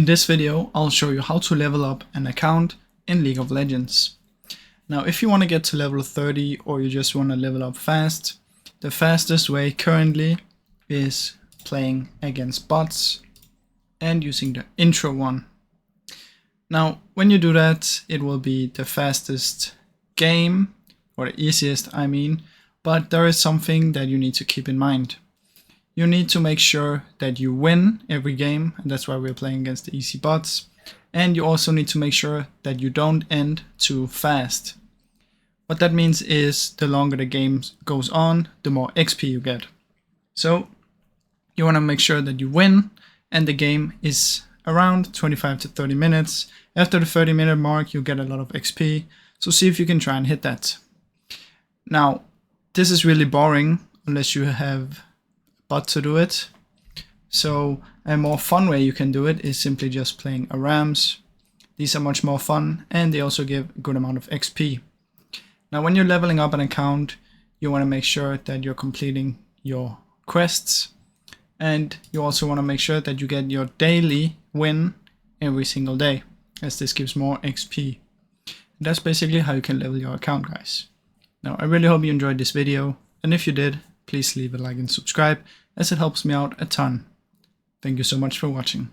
In this video, I'll show you how to level up an account in League of Legends. Now, if you want to get to level 30 or you just want to level up fast, the fastest way currently is playing against bots and using the intro one. Now, when you do that, it will be the fastest game, or the easiest, I mean, but there is something that you need to keep in mind. You need to make sure that you win every game, and that's why we're playing against the easy bots. And you also need to make sure that you don't end too fast. What that means is the longer the game goes on, the more XP you get. So you want to make sure that you win, and the game is around 25 to 30 minutes. After the 30-minute mark, you get a lot of XP, so see if you can try and hit that. Now, this is really boring unless you have bot to do it. So a more fun way you can do it is simply just playing a Rams. These are much more fun and they also give a good amount of XP. Now when you're leveling up an account, you want to make sure that you're completing your quests, and you also want to make sure that you get your daily win every single day, as this gives more XP. And that's basically how you can level your account, guys. Now I really hope you enjoyed this video, and if you did, please leave a like and subscribe, as it helps me out a ton. Thank you so much for watching.